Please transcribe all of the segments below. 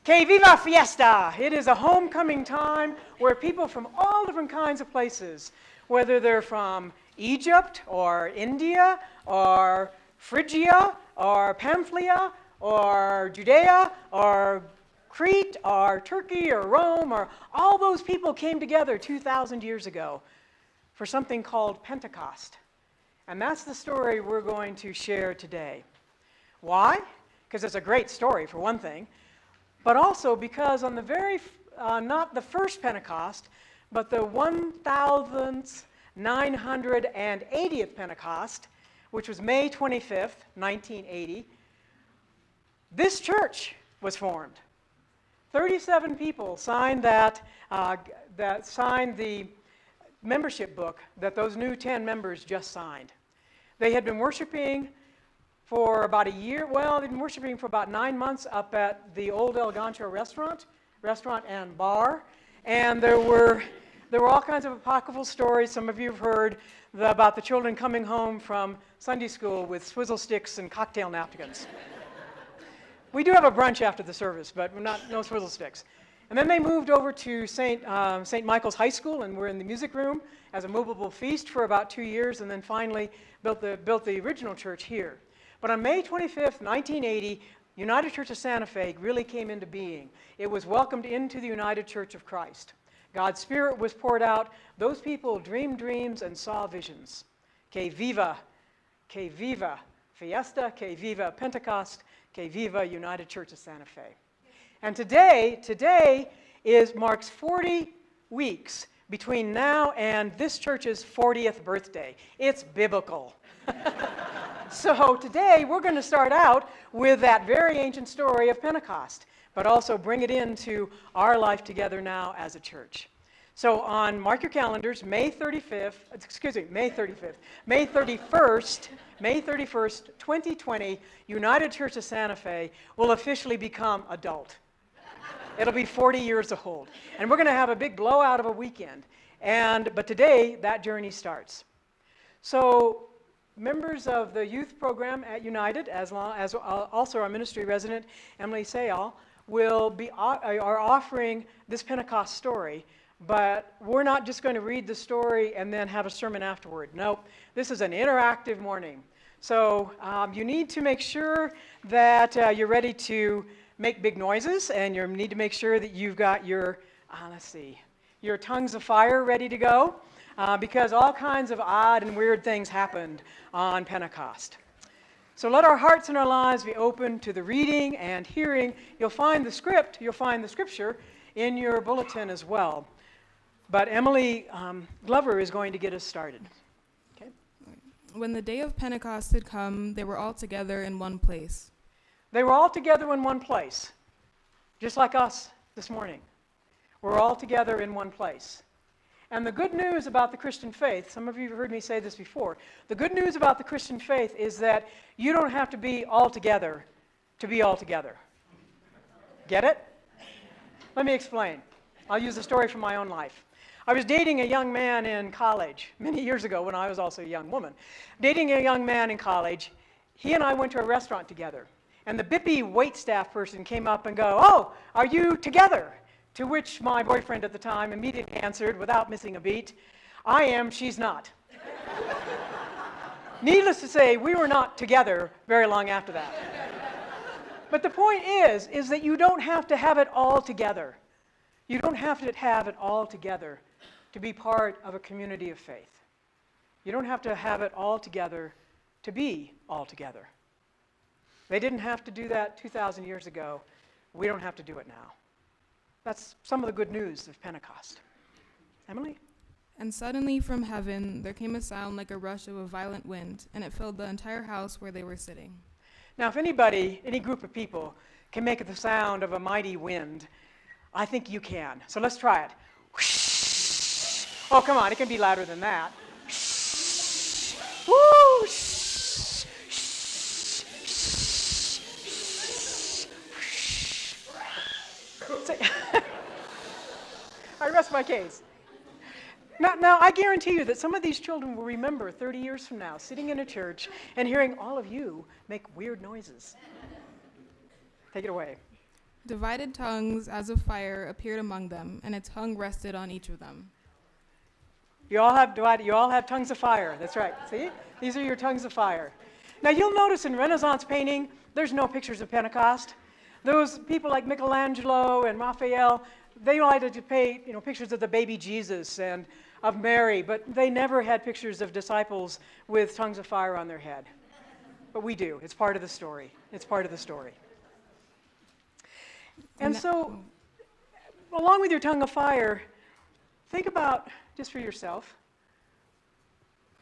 Que viva Fiesta! It is a homecoming time where people from all different kinds of places, whether they're from Egypt or India or Phrygia or Pamphylia or Judea or Crete or Turkey or Rome, or all those people came together 2,000 years ago for something called Pentecost. And that's the story we're going to share today. Why? Because it's a great story, for one thing, but also because on the not the first Pentecost, but the 1,980th Pentecost, which was May 25th, 1980, this church was formed. 37 people signed that signed the membership book that those new 10 members just signed. They had been worshiping for about a year. Well, they'd been worshiping for about 9 months up at the old El Gancho restaurant and bar. And there were all kinds of apocryphal stories. Some of you have heard about the children coming home from Sunday school with swizzle sticks and cocktail napkins. We do have a brunch after the service, but no swizzle sticks. And then they moved over to St. Michael's High School, and were in the music room as a movable feast for about 2 years, and then finally built the original church here. But on May 25th, 1980, United Church of Santa Fe really came into being. It was welcomed into the United Church of Christ. God's Spirit was poured out. Those people dreamed dreams and saw visions. Que viva Fiesta, que viva Pentecost, que viva United Church of Santa Fe. And today marks 40 weeks between now and this church's 40th birthday. It's biblical. So today we're going to start out with that very ancient story of Pentecost, but also bring it into our life together now as a church. So mark your calendars, May 31st, 2020, United Church of Santa Fe will officially become adult. It'll be 40 years old. And we're going to have a big blowout of a weekend. But today, that journey starts. So members of the youth program at United, as also our ministry resident, Emily Sayal, are offering this Pentecost story. But we're not just going to read the story and then have a sermon afterward. Nope. This is an interactive morning. So you need to make sure that you're ready to make big noises, and you need to make sure that you've got your tongues of fire ready to go, because all kinds of odd and weird things happened on Pentecost. So let our hearts and our lives be open to the reading and hearing. You'll find the scripture in your bulletin as well. But Emily Glover is going to get us started. Okay. When the day of Pentecost had come, they were all together in one place. They were all together in one place, just like us this morning. We're all together in one place. And the good news about the Christian faith, some of you have heard me say this before, the good news about the Christian faith is that you don't have to be all together to be all together. Get it? Let me explain. I'll use a story from my own life. I was dating a young man in college many years ago when I was also a young woman. Dating a young man in college, he and I went to a restaurant together. And the bippy waitstaff person came up and go, "Oh, are you together?" To which my boyfriend at the time immediately answered, without missing a beat, "I am, she's not." Needless to say, we were not together very long after that. But the point is that you don't have to have it all together. You don't have to have it all together to be part of a community of faith. You don't have to have it all together to be all together. They didn't have to do that 2,000 years ago. We don't have to do it now. That's some of the good news of Pentecost. Emily? And suddenly from heaven there came a sound like a rush of a violent wind, and it filled the entire house where they were sitting. Now, if any group of people can make the sound of a mighty wind, I think you can. So let's try it. Whoosh. Oh, come on, it can be louder than that. Whoosh. I rest my case. Now, I guarantee you that some of these children will remember 30 years from now sitting in a church and hearing all of you make weird noises. Take it away. Divided tongues as of fire appeared among them, and a tongue rested on each of them. You all have tongues of fire. That's right. See? These are your tongues of fire. Now you'll notice in Renaissance painting, there's no pictures of Pentecost. Those people like Michelangelo and Raphael, they liked to paint, pictures of the baby Jesus and of Mary, but they never had pictures of disciples with tongues of fire on their head. But we do. It's part of the story. It's part of the story. And so, along with your tongue of fire, think about, just for yourself,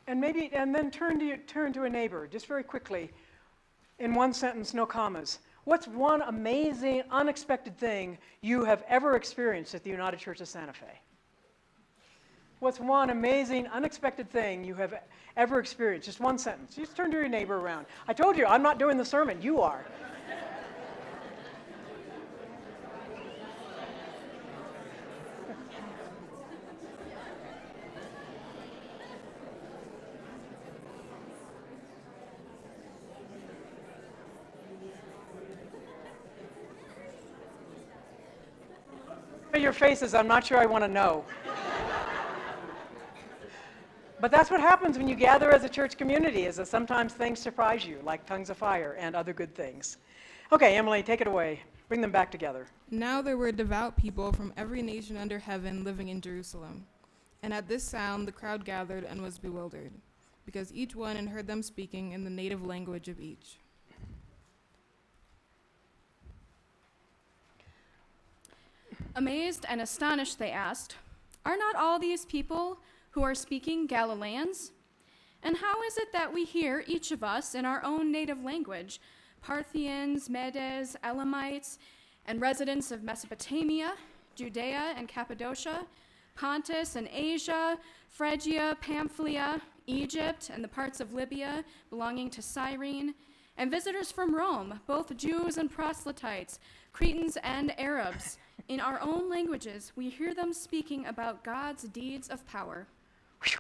and then turn to a neighbor, just very quickly, in one sentence, no commas. What's one amazing, unexpected thing you have ever experienced at the United Church of Santa Fe? What's one amazing, unexpected thing you have ever experienced? Just one sentence. Just turn to your neighbor around. I told you, I'm not doing the sermon. You are. Your faces, I'm not sure I want to know. But that's what happens when you gather as a church community, is that sometimes things surprise you, like tongues of fire and other good things. Okay, Emily, take it away. Bring them back together. Now there were devout people from every nation under heaven living in Jerusalem. And at this sound the crowd gathered and was bewildered, because each one had heard them speaking in the native language of each. Amazed and astonished, they asked, "Are not all these people who are speaking Galileans? And how is it that we hear, each of us, in our own native language, Parthians, Medes, Elamites, and residents of Mesopotamia, Judea and Cappadocia, Pontus and Asia, Phrygia, Pamphylia, Egypt, and the parts of Libya belonging to Cyrene, and visitors from Rome, both Jews and proselytes, Cretans and Arabs? In our own languages, we hear them speaking about God's deeds of power." Whew.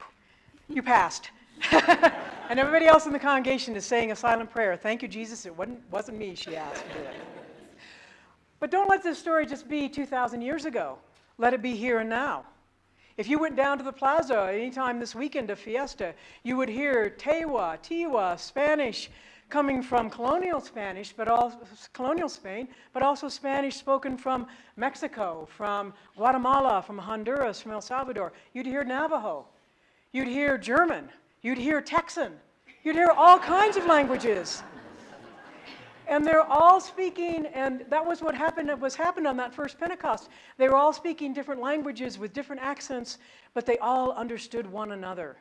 You passed. And everybody else in the congregation is saying a silent prayer. Thank you, Jesus. It wasn't me, she asked. But don't let this story just be 2,000 years ago. Let it be here and now. If you went down to the plaza anytime this weekend of Fiesta, you would hear Tewa, Tiwa, Spanish, coming from colonial Spanish, but also colonial Spain, but also Spanish spoken from Mexico, from Guatemala, from Honduras, from El Salvador. You'd hear Navajo. You'd hear German. You'd hear Texan. You'd hear all kinds of languages. And they're all speaking, and that was what happened on that first Pentecost. They were all speaking different languages with different accents, but they all understood one another.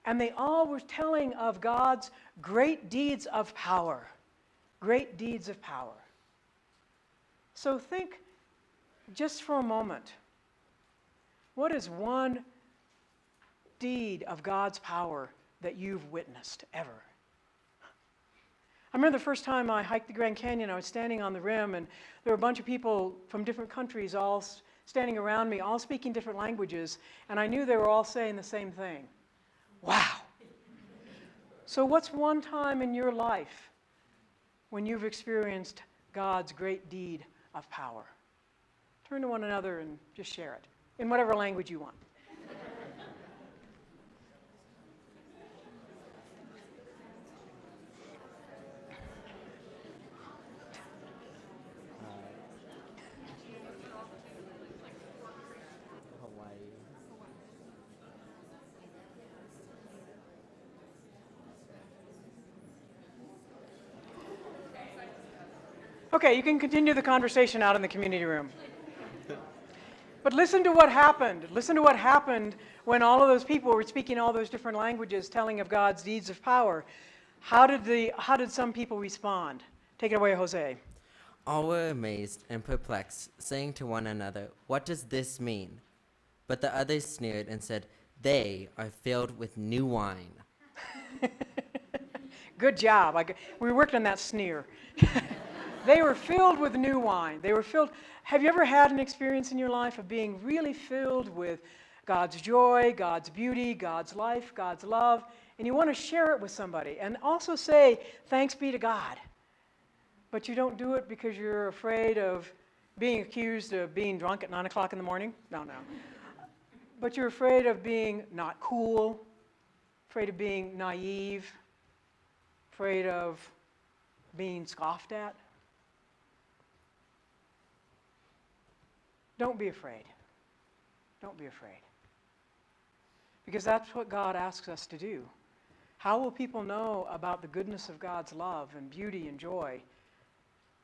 And they all were telling of God's great deeds of power. Great deeds of power. So think just for a moment. What is one deed of God's power that you've witnessed ever? I remember the first time I hiked the Grand Canyon, I was standing on the rim, and there were a bunch of people from different countries all standing around me, all speaking different languages, and I knew they were all saying the same thing. Wow. So what's one time in your life when you've experienced God's great deed of power? Turn to one another and just share it in whatever language you want. Okay, you can continue the conversation out in the community room. But listen to what happened. Listen to what happened when all of those people were speaking all those different languages, telling of God's deeds of power. How did some people respond? Take it away, Jose. All were amazed and perplexed, saying to one another, "What does this mean?" But the others sneered and said, "They are filled with new wine." Good job. We worked on that sneer. They were filled with new wine. They were filled. Have you ever had an experience in your life of being really filled with God's joy, God's beauty, God's life, God's love, and you want to share it with somebody and also say, "Thanks be to God." But you don't do it because you're afraid of being accused of being drunk at 9 o'clock in the morning. No. But you're afraid of being not cool, afraid of being naive, afraid of being scoffed at. Don't be afraid. Don't be afraid. Because that's what God asks us to do. How will people know about the goodness of God's love and beauty and joy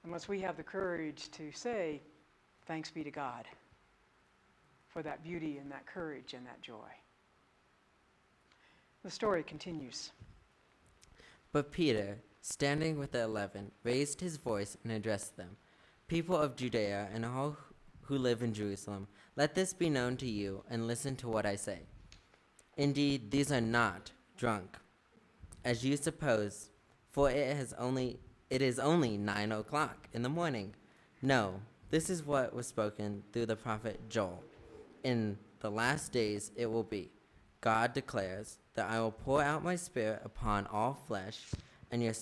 unless we have the courage to say, thanks be to God for that beauty and that courage and that joy? The story continues. But Peter, standing with the 11, raised his voice and addressed them. People of Judea and all who live in Jerusalem, let this be known to you, and listen to what I say. Indeed, these are not drunk, as you suppose, for it is only 9 o'clock in the morning. No, this is what was spoken through the prophet Joel. In the last days it will be, God declares, that I will pour out my spirit upon all flesh, and your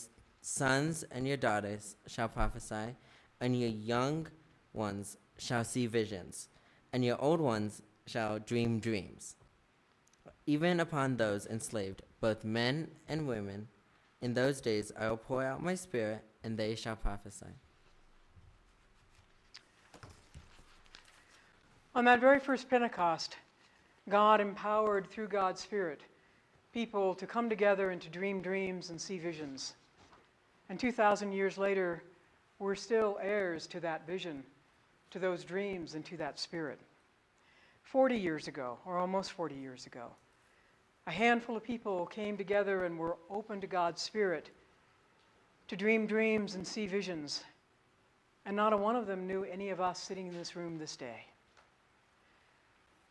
sons and your daughters shall prophesy, and your young ones shall see visions, and your old ones shall dream dreams. Even upon those enslaved, both men and women, in those days I will pour out my spirit, and they shall prophesy. On that very first Pentecost, God empowered through God's Spirit people to come together and to dream dreams and see visions. And 2,000 years later, we're still heirs to that vision, to those dreams, and to that spirit. 40 years ago, or almost 40 years ago, a handful of people came together and were open to God's Spirit to dream dreams and see visions. And not a one of them knew any of us sitting in this room this day.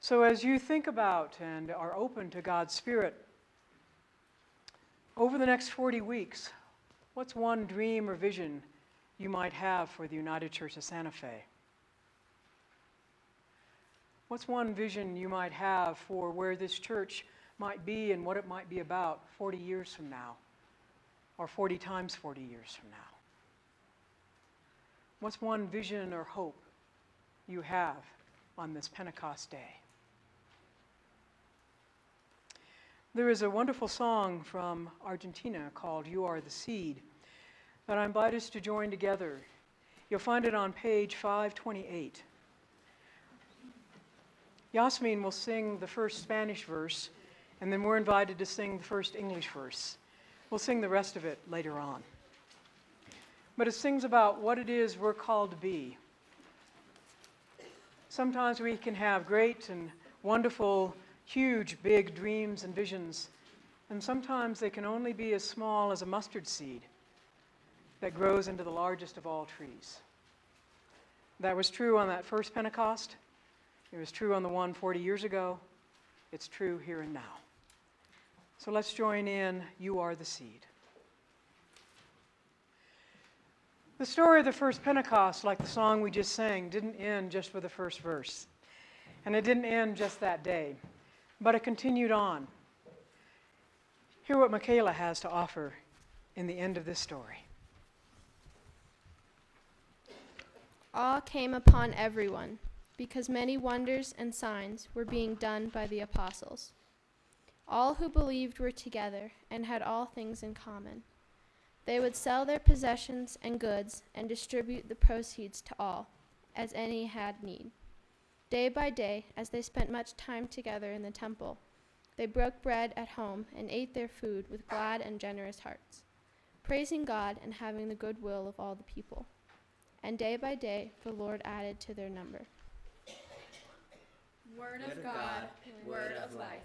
So as you think about and are open to God's Spirit, over the next 40 weeks, what's one dream or vision you might have for the United Church of Santa Fe? What's one vision you might have for where this church might be and what it might be about 40 years from now, or 40 times 40 years from now? What's one vision or hope you have on this Pentecost day? There is a wonderful song from Argentina called "You Are the Seed" that I invite us to join together. You'll find it on page 528. Yasmin will sing the first Spanish verse, and then we're invited to sing the first English verse. We'll sing the rest of it later on. But it sings about what it is we're called to be. Sometimes we can have great and wonderful, huge, big dreams and visions, and sometimes they can only be as small as a mustard seed that grows into the largest of all trees. That was true on that first Pentecost. It was true on the one 40 years ago. It's true here and now. So let's join in, "You Are the Seed." The story of the first Pentecost, like the song we just sang, didn't end just with the first verse. And it didn't end just that day, but it continued on. Hear what Michaela has to offer in the end of this story. Awe came upon everyone, because many wonders and signs were being done by the apostles. All who believed were together and had all things in common. They would sell their possessions and goods and distribute the proceeds to all, as any had need. Day by day, as they spent much time together in the temple, they broke bread at home and ate their food with glad and generous hearts, praising God and having the good will of all the people. And day by day, the Lord added to their number. Word of God, word of life.